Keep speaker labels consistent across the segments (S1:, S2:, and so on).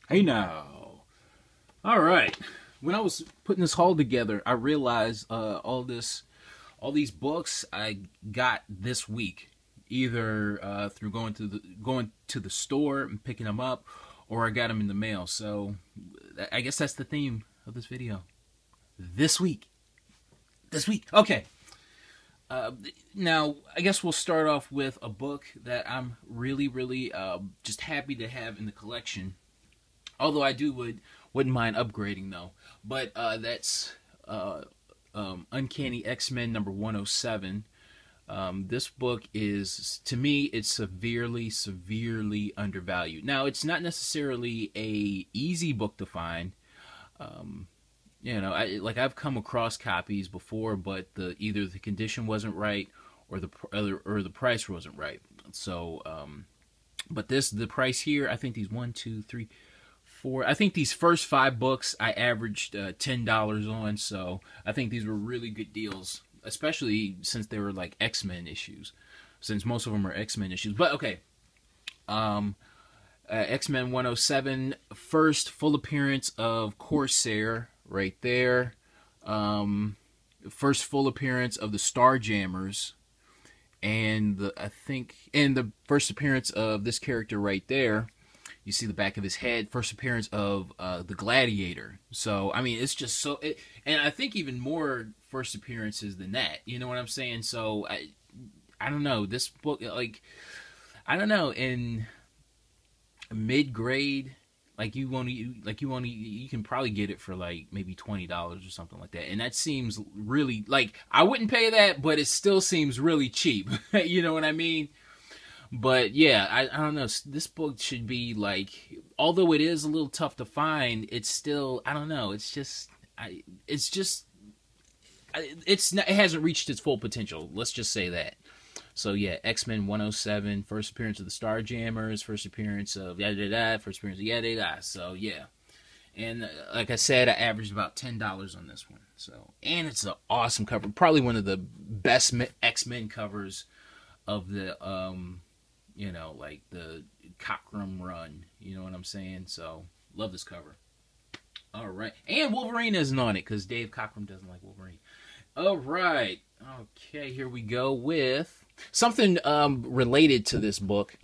S1: Hey now. All right. When I was putting this haul together, I realized all these books I got this week, either through going to the store and picking them up, or I got them in the mail. So I guess that's the theme of this video. This week. This week. Okay. Now, I guess we'll start off with a book that I'm really just happy to have in the collection. Although I wouldn't mind upgrading though. But that's Uncanny X-Men number 107. This book is, to me, it's severely undervalued. Now, it's not necessarily a easy book to find. I've come across copies before, but either the condition wasn't right or the price wasn't right. So, but the price here, I think these 1, 2, 3, 4. I think these first 5 books I averaged $10 on. So I think these were really good deals, especially since they were like X-Men issues. Since most of them are X-Men issues, but okay. X-Men 107, first full appearance of Corsair. Right there. First full appearance of the Starjammers, and the first appearance of this character right there. You see the back of his head. First appearance of the Gladiator. So I mean, it's just and I think even more first appearances than that. You know what I'm saying? So I don't know, this book, like, I don't know, in mid grade. You can probably get it for like maybe $20 or something like that, and that seems really, like, I wouldn't pay that, but it still seems really cheap. You know what I mean? But yeah, I don't know. This book should be like, although it is a little tough to find, it's still, I don't know. It hasn't reached its full potential. Let's just say that. So yeah, X-Men 107, first appearance of the Starjammers, first appearance of yada-da-da, first appearance of yada-da-da. So yeah. And like I said, I averaged about $10 on this one. So, and it's an awesome cover. Probably one of the best X-Men covers of the, like the Cockrum run. You know what I'm saying? So, love this cover. All right. And Wolverine isn't on it because Dave Cockrum doesn't like Wolverine. All right. Okay, here we go with something related to this book,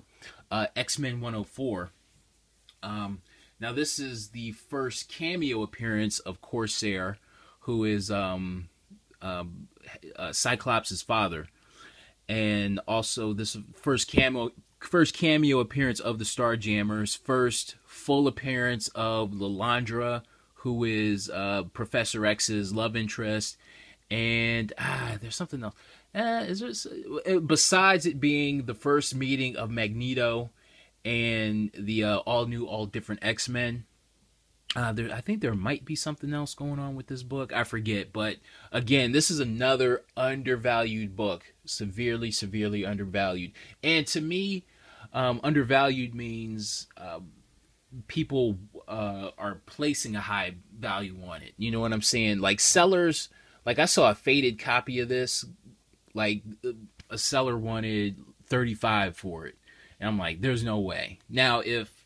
S1: X-Men 104. Now, this is the first cameo appearance of Corsair, who is Cyclops' father. And also this first cameo appearance of the Starjammers, first full appearance of Lilandra, who is Professor X's love interest. And there's something else. Besides it being the first meeting of Magneto and the all different X-Men, I think there might be something else going on with this book. I forget, but again, this is another undervalued book, severely undervalued. And to me, undervalued means people are placing a high value on it. You know what I'm saying? Like sellers. Like, I saw a faded copy of this. Like, a seller wanted $35 for it. And I'm like, there's no way. Now, if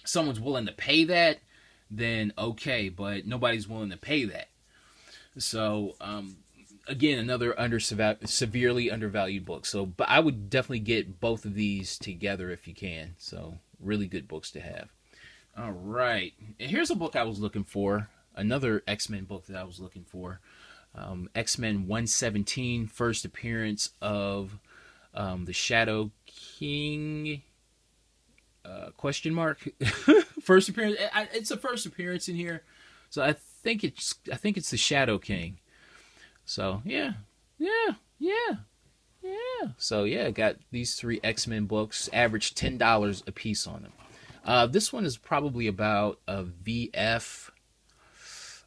S1: someone's willing to pay that, then okay. But nobody's willing to pay that. So, again, another severely undervalued book. So, but I would definitely get both of these together if you can. So, really good books to have. All right. And here's a book I was looking for. Another X-Men book that I was looking for. X-Men 117, first appearance of the Shadow King, question mark. First appearance. It's a first appearance in here, so I think it's the Shadow King. So yeah. So yeah, got these 3 X-Men books, averaged $10 a piece on them. This one is probably about a VF.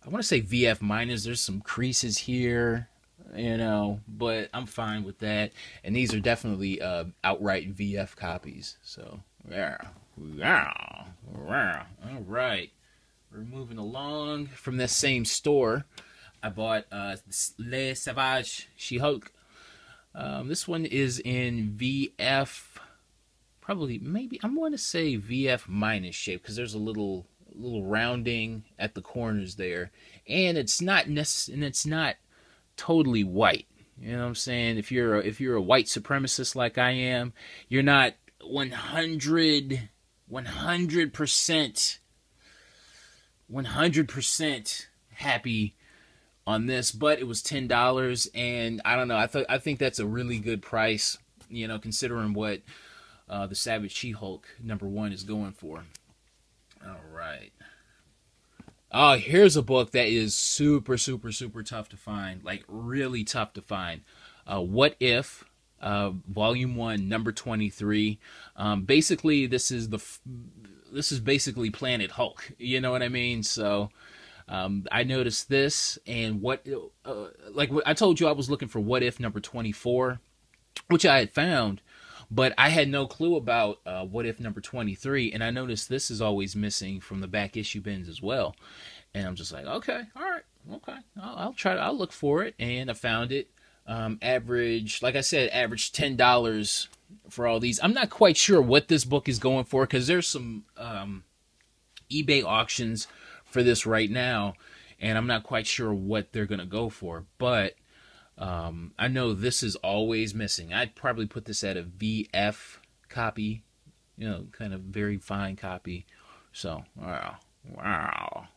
S1: I want to say VF minus. There's some creases here, but I'm fine with that. And these are definitely outright VF copies. So, yeah. All right. We're moving along from this same store. I bought Les Savage She-Hulk. This one is in VF probably, maybe, I'm going to say VF minus shape, because there's a little rounding at the corners there, and it's not and it's not totally white. You know what I'm saying? If you're a white supremacist like I am, you're not 100% happy on this, but it was $10, and I don't know. I think that's a really good price, you know, considering what the Savage She-Hulk #1 is going for. All right. Oh, here's a book that is super tough to find, like really tough to find. What If, Volume 1, number 23. Basically, this is basically Planet Hulk. You know what I mean? So I noticed this, and like I told you, I was looking for What If number 24, which I had found, but I had no clue about What If number 23, and I noticed this is always missing from the back issue bins as well. And I'm just like, okay, all right, okay, I'll look for it, and I found it. Like I said, average $10 for all these. I'm not quite sure what this book is going for, because there's some eBay auctions for this right now, and I'm not quite sure what they're gonna go for, but I know this is always missing. I'd probably put this at a VF copy, you know, kind of very fine copy. So, wow. I'm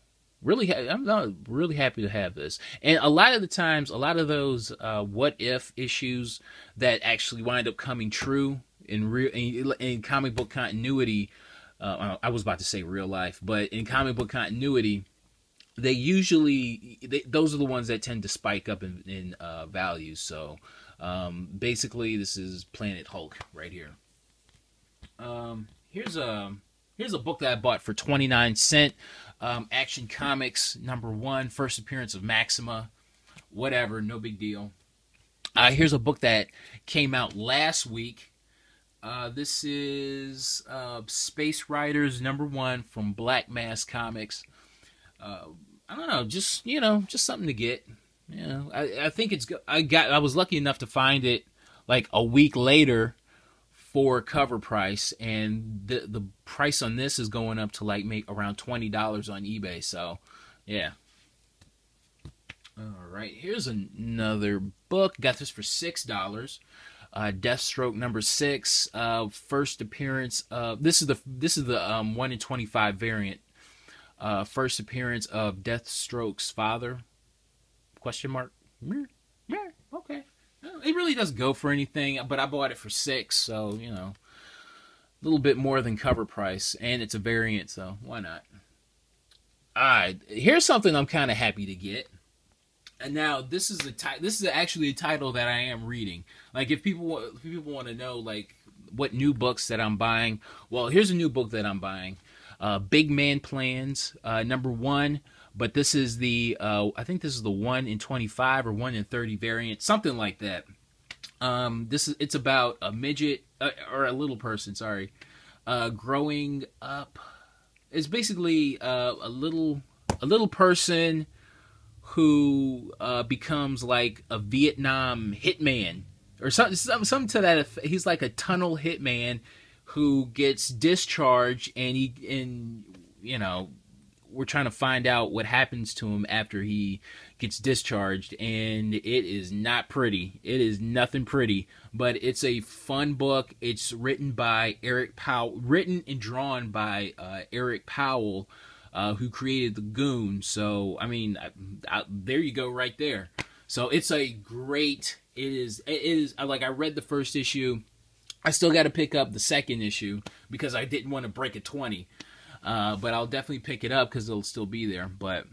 S1: not really happy to have this. And a lot of the times, a lot of those what if issues that actually wind up coming true in comic book continuity, I was about to say real life, but in comic book continuity, those are the ones that tend to spike up in value. So basically, this is Planet Hulk right here. Here's a book that I bought for 29¢. Action Comics #1, first appearance of Maxima. Whatever, no big deal. Here's a book that came out last week. This is Space Riders #1 from Black Mass Comics. I don't know, just something to get. You know, I think I was lucky enough to find it like a week later for cover price, and the price on this is going up to like make around $20 on eBay. So, yeah. All right, here's another book. Got this for $6. Deathstroke #6. First appearance. This is the 1 in 25 variant. First appearance of Deathstroke's father? Question mark. Yeah, okay. It really doesn't go for anything, but I bought it for $6, so, you know, a little bit more than cover price, and it's a variant, so why not? Alright, here's something I'm kind of happy to get. And now, this is actually a title that I am reading. Like, if people want to know, like, what new books that I'm buying, well, here's a new book that I'm buying. Big Man Plans, #1. But this is I think this is the 1 in 25 or 1 in 30 variant, something like that. It's about a midget, or a little person, sorry, growing up. It's basically a little person who becomes like a Vietnam hitman, or something to that effect. He's like a tunnel hitman who gets discharged, and you know, we're trying to find out what happens to him after he gets discharged, and it is not pretty. It is nothing pretty, but it's a fun book. It's written by Eric Powell, written and drawn by Eric Powell, who created the Goon. So, I mean, there you go right there. So it's a great, it is like, I read the first issue. I still got to pick up the second issue because I didn't want to break a 20. But I'll definitely pick it up because it'll still be there. But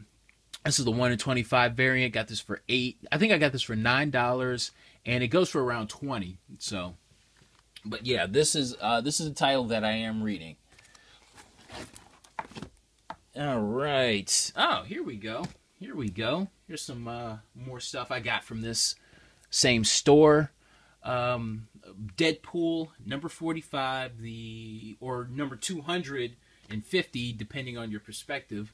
S1: this is the 1 in 25 variant. Got this for $8. I think I got this for $9, and it goes for around $20. So, but yeah, this is a title that I am reading. All right. Oh, here we go. Here's some more stuff I got from this same store. Deadpool #45, or number 250, depending on your perspective.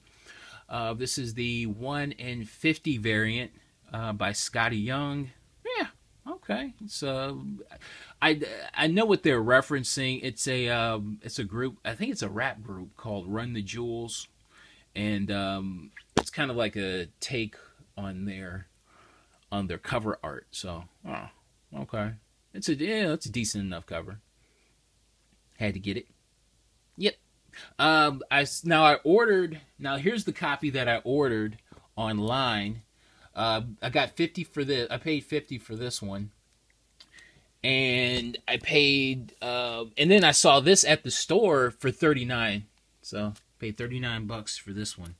S1: This is the 1 in 50 variant by Scotty Young. Yeah, okay. So I know what they're referencing. It's a group. I think it's a rap group called Run the Jewels, and it's kind of like a take on their cover art. So, oh, okay. It's a decent enough cover. Had to get it. Yep. I ordered. Now here's the copy that I ordered online. I got 50 for this. I paid 50 for this one, and I paid. And then I saw this at the store for 39. So paid $39 for this one.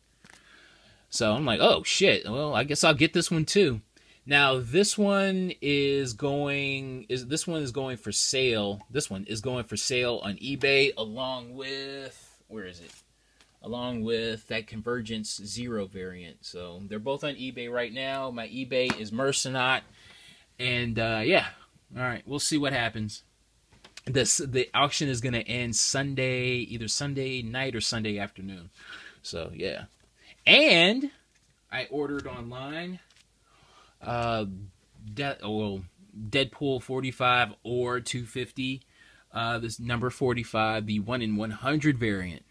S1: So I'm like, oh shit. Well, I guess I'll get this one too. Now this one is going for sale. This one is going for sale on eBay along with, where is it? Along with that Convergence Zero variant. So they're both on eBay right now. My eBay is Mercenaut, and yeah, all right, we'll see what happens. The auction is gonna end Sunday, either Sunday night or Sunday afternoon. So yeah, and I ordered online. Deadpool 45 or 250. This number 45, the 1 in 100 variant.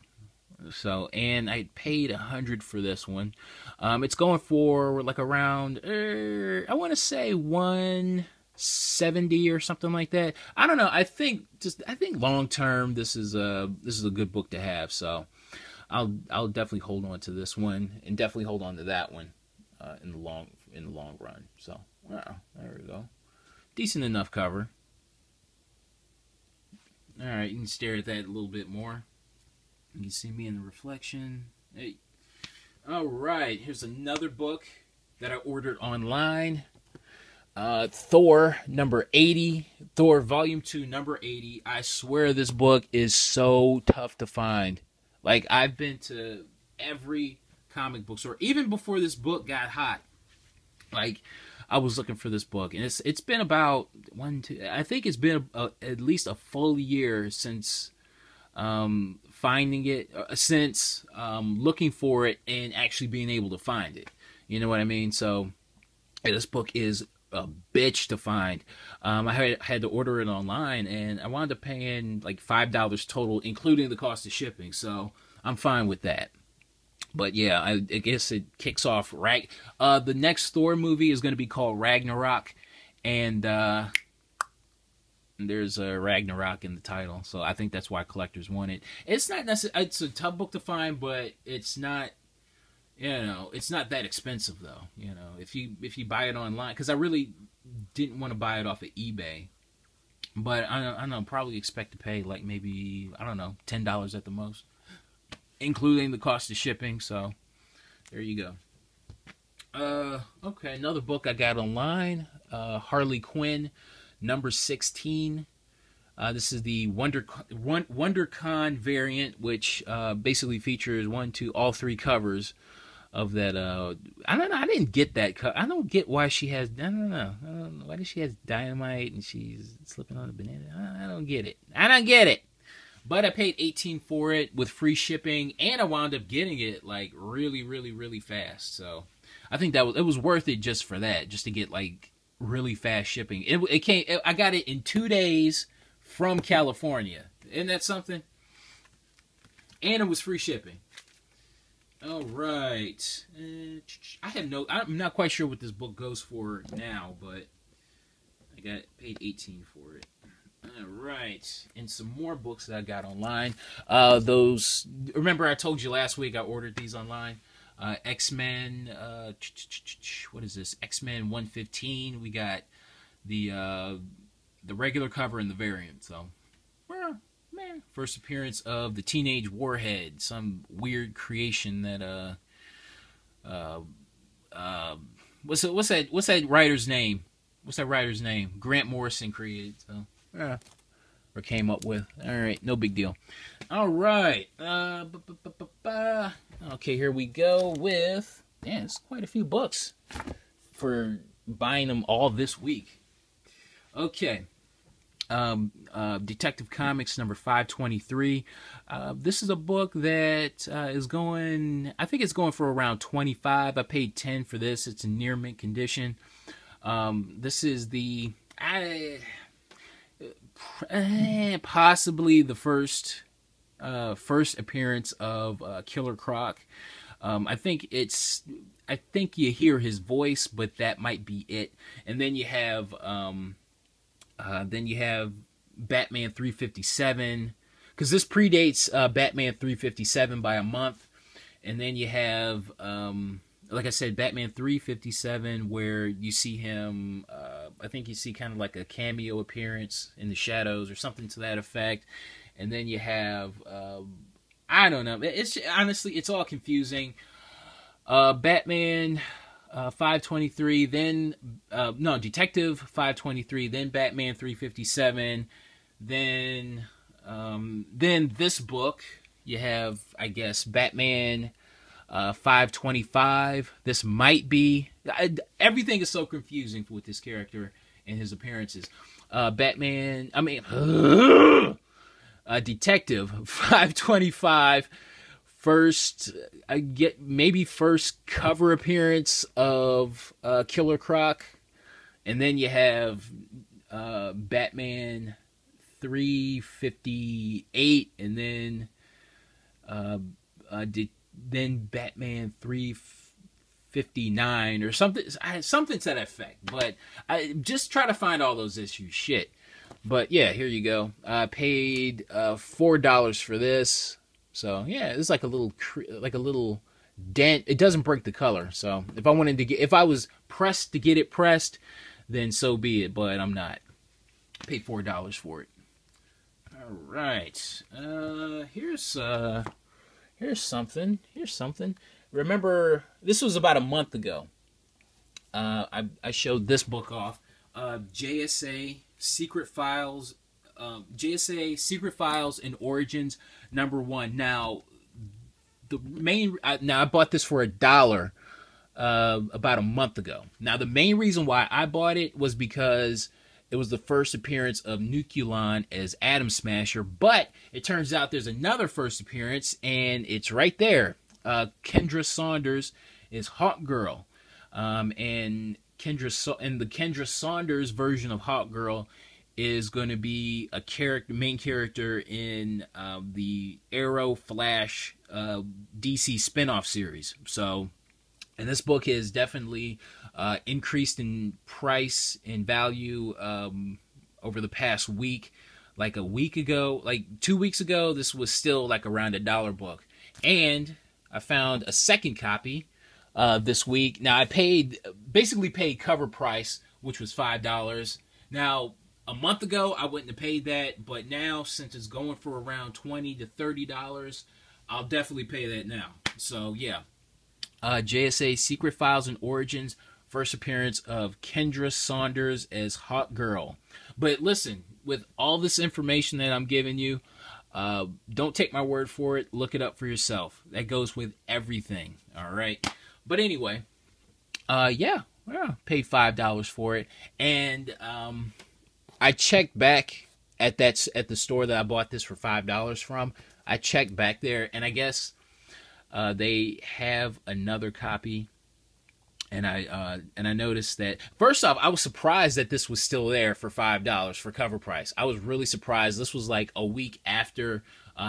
S1: So, and I paid 100 for this one. It's going for like around, I want to say 170 or something like that. I don't know. I think long term this is a good book to have. So, I'll definitely hold on to this one and definitely hold on to that one in the long run. So, wow, there we go. Decent enough cover. All right, you can stare at that a little bit more. You can see me in the reflection. Hey. All right, here's another book that I ordered online. Thor number 80. Thor volume 2 number 80. I swear this book is so tough to find. Like, I've been to every comic book store, even before this book got hot. Like, I was looking for this book, and it's been about I think it's been at least a full year since finding it, since looking for it and actually being able to find it. You know what I mean? So yeah, this book is a bitch to find. I had to order it online, and I wound up paying like $5 total, including the cost of shipping. So I'm fine with that. But yeah, I guess it kicks off. The next Thor movie is going to be called Ragnarok, and there's a Ragnarok in the title, so I think that's why collectors want it. It's not necessarily, it's a tough book to find, but it's not, it's not that expensive though. If you buy it online, because I really didn't want to buy it off of eBay, but I don't know, probably expect to pay like maybe, I don't know, $10 at the most, including the cost of shipping. So there you go. Okay, another book I got online, Harley Quinn number 16. This is the WonderCon variant, which basically features all three covers of that. I don't know, I didn't get that I don't get why she has, I don't know why does she has dynamite and she's slipping on a banana. I don't get it. But I paid $18 for it with free shipping, and I wound up getting it like really, really, really fast. So I think it was worth it just for that, just to get like really fast shipping. I got it in 2 days from California. Isn't that something? And it was free shipping. All right. I'm not quite sure what this book goes for now, but I paid $18 for it. All right, and some more books that I got online. Remember I told you last week I ordered these online. X-Men. What is this? X-Men 115. We got the regular cover and the variant. So, well, man, first appearance of the Teenage Warhead, some weird creation that what's that writer's name? What's that writer's name? Grant Morrison created. So. Or came up with. All right, no big deal. All right. Okay, here we go with. Yeah, it's quite a few books for buying them all this week. Okay. Detective Comics number 523. This is a book that is going. I think it's going for around $25. I paid $10 for this. It's in near mint condition. This is the I possibly the first appearance of Killer Croc. I think you hear his voice, but that might be it. And then you have Batman 357, because this predates Batman 357 by a month. And then you have, like I said, Batman 357, where you see him, I think you see kind of like a cameo appearance in the shadows or something to that effect. And then you have, I don't know, it's honestly, it's all confusing. Batman 523, then, no, Detective 523, then Batman 357, then this book, you have, I guess, Batman 525. This might be... everything is so confusing with this character and his appearances. Detective 525. First cover appearance of Killer Croc. And then you have Batman 358, and then Batman 359 or something to that effect. But I just try to find all those issues. Shit. But yeah, here you go. I paid $4 for this. So yeah, it's like a little dent. It doesn't break the color. So if I was pressed to get it pressed, then so be it. But I'm not. I paid $4 for it. All right. Here's something. Remember, this was about a month ago. I showed this book off. JSA Secret Files. JSA Secret Files and Origins #1. Now, I bought this for $1 about a month ago. Now, the main reason why I bought it was because it was the first appearance of Nukulon as Atom Smasher, but it turns out there's another first appearance, and it's right there. Kendra Saunders is Hawkgirl, and the Kendra Saunders version of Hawkgirl is going to be main character in the Arrow Flash DC spinoff series. So, and this book has definitely increased in price and value over the past week. Like 2 weeks ago, this was still like around $1 book. And I found a second copy this week. Now, I basically paid cover price, which was $5. Now, a month ago, I wouldn't have paid that, but now, since it's going for around $20 to $30, I'll definitely pay that now. So, yeah. JSA Secret Files and Origins, first appearance of Kendra Saunders as Hawkgirl. But listen, with all this information that I'm giving you, don't take my word for it. Look it up for yourself. That goes with everything. All right. But anyway, yeah, paid $5 for it, and I checked back at the store that I bought this for $5 from. I checked back there, and I guess they have another copy. And I noticed that, first off, I was surprised that this was still there for $5 for cover price. I was really surprised. This was like a week after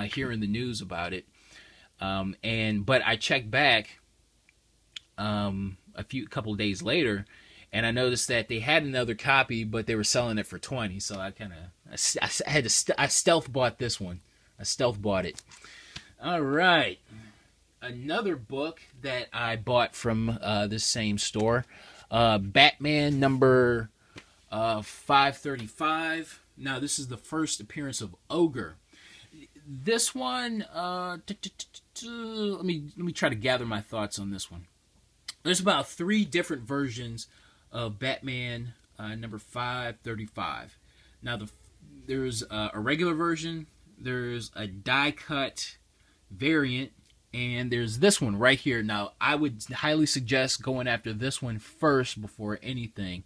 S1: hearing the news about it. But I checked back a couple of days later, and I noticed that they had another copy, but they were selling it for $20. So I stealth bought this one. I stealth bought it. All right. Another book that I bought from this same store, Batman number 535. Now, this is the first appearance of Ogre. This one, let me try to gather my thoughts on this one. There's about 3 different versions of Batman number 535. Now, there's a regular version, there's a die-cut variant, and there's this one right here. Now, I would highly suggest going after this one first before anything.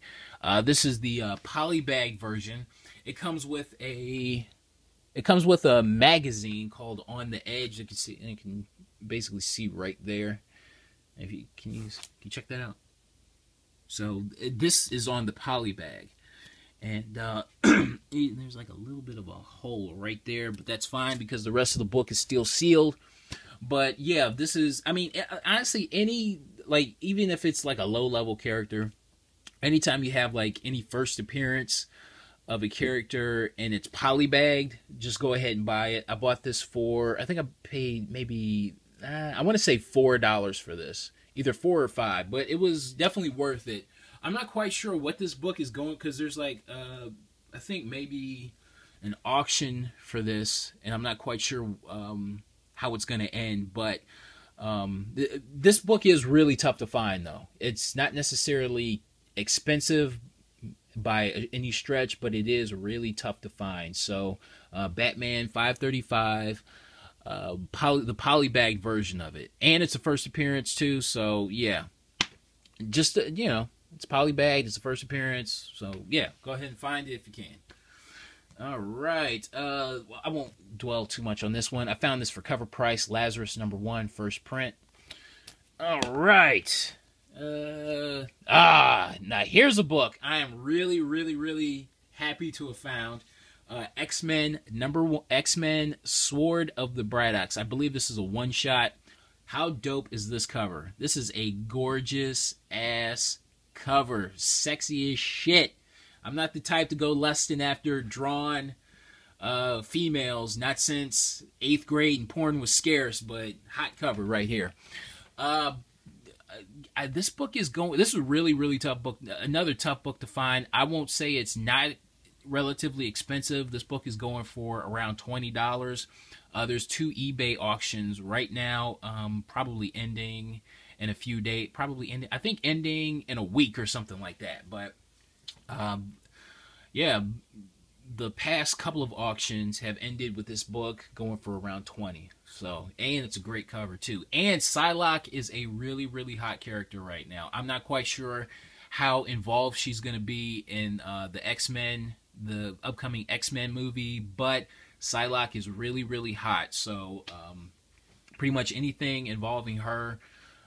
S1: This is the Polybagged version. It comes with a magazine called On the Edge. You can basically see right there. If you can you check that out. So this is on the Polybag, And there's like a little bit of a hole right there, but that's fine because the rest of the book is still sealed. But yeah, this is, I mean, honestly, like, even if it's like a low level character, anytime you have like any first appearance of a character and it's polybagged, just go ahead and buy it. I bought this for, I think I paid maybe, I want to say $4 for this, either 4 or 5, but it was definitely worth it. I'm not quite sure what this book is going, because there's like, I think maybe an auction for this, and I'm not quite sure how it's going to end, but this book is really tough to find, though. It's not necessarily expensive by any stretch, but it is really tough to find. So Batman 535, the polybagged version of it, and it's a first appearance too, so yeah, just it's polybagged, it's a first appearance, so yeah, go ahead and find it if you can. All right, well, I won't dwell too much on this one. I found this for cover price, Lazarus #1, first print. All right. Now here's a book I am really, really, really happy to have found. X-Men #1, X-Men Sword of the Braddox. I believe this is a one-shot. How dope is this cover? This is a gorgeous ass cover. Sexy as shit. I'm not the type to go lusting after drawn females, not since 8th grade and porn was scarce, but hot cover right here. This book is going, this is a really, really tough book. Another tough book to find. I won't say it's not relatively expensive. This book is going for around $20. There's 2 eBay auctions right now, probably ending in a few days, I think ending in a week or something like that. But yeah, the past couple of auctions have ended with this book going for around 20. So, and it's a great cover too. And Psylocke is a really, really hot character right now. I'm not quite sure how involved she's going to be in the X-Men, the upcoming X-Men movie, but Psylocke is really, really hot. So, pretty much anything involving her,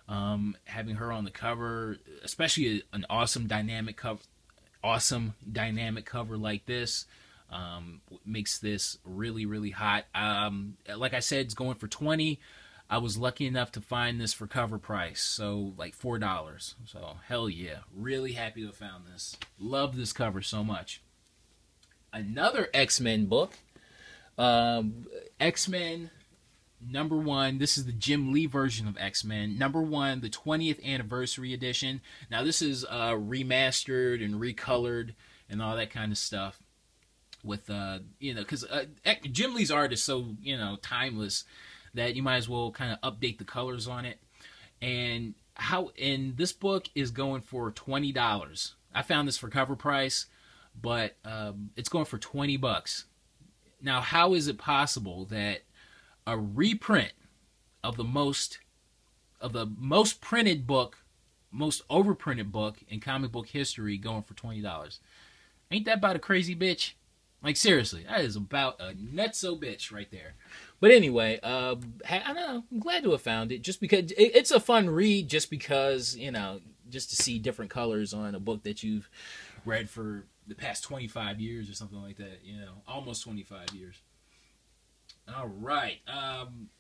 S1: having her on the cover, especially an awesome dynamic cover like this, makes this really, really hot. Like I said, it's going for 20. I was lucky enough to find this for cover price, so like $4. So hell yeah, really happy to have found this. Love this cover so much. Another X-Men book, X-Men #1. This is the Jim Lee version of X-Men #1, the 20th anniversary edition. Now this is remastered and recolored and all that kind of stuff. With because Jim Lee's art is so timeless that you might as well kind of update the colors on it. And this book is going for $20. I found this for cover price, but it's going for $20. Now, how is it possible that a reprint of the most printed book, most overprinted book in comic book history going for $20? Ain't that about a crazy bitch? Like, seriously, that is about a nutso bitch right there. But anyway, I don't know, I'm glad to have found it, just because it's a fun read, just because, just to see different colors on a book that you've read for the past 25 years or something like that, almost 25 years. All right,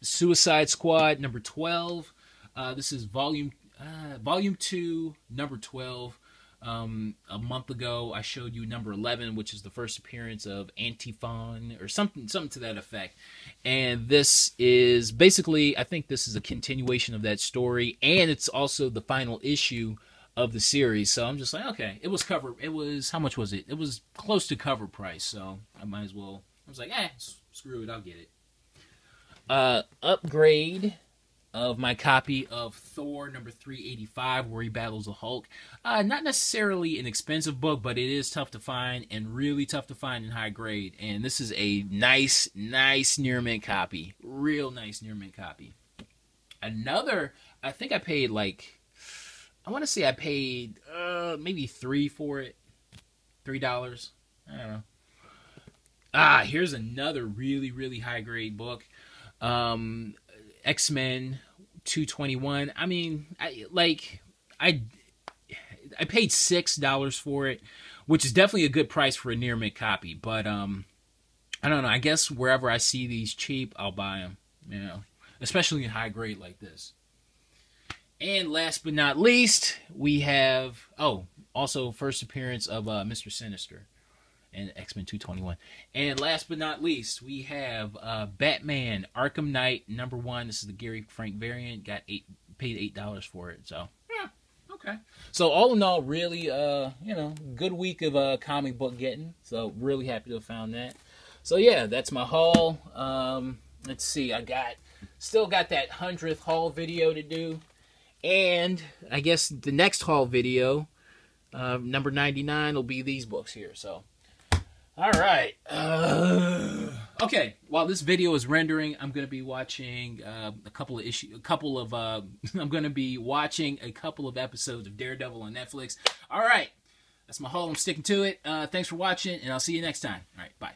S1: Suicide Squad #12. This is volume 2, #12. A month ago, I showed you #11, which is the first appearance of Antiphon, or something to that effect. And this is basically, I think this is a continuation of that story, and it's also the final issue of the series. So I'm just like, okay, it was how much was it? It was close to cover price, so I might as well. I was like, screw it, I'll get it. Upgrade of my copy of Thor #385, where he battles the Hulk. Not necessarily an expensive book, but it is tough to find, and really tough to find in high grade. And this is a nice near mint copy. Real nice near mint copy. Another, I think I paid maybe $3 for it. $3. I don't know. Here's another really, really high grade book. X-Men 221. I mean, I paid $6 for it, which is definitely a good price for a near mint copy. But I don't know. I guess wherever I see these cheap, I'll buy them. You know, especially in high grade like this. And last but not least, we have also first appearance of Mr. Sinister and X-Men 221. And last but not least, we have Batman Arkham Knight #1. This is the Gary Frank variant. Paid $8 for it. So yeah, okay. So all in all, really, good week of comic book getting. So really happy to have found that. So yeah, that's my haul. Let's see, I still got that 100th haul video to do. And I guess the next haul video, number 99, will be these books here. So, all right. Okay. While this video is rendering, I'm going to be watching I'm going to be watching a couple of episodes of Daredevil on Netflix. All right. That's my haul. I'm sticking to it. Thanks for watching, and I'll see you next time. All right. Bye.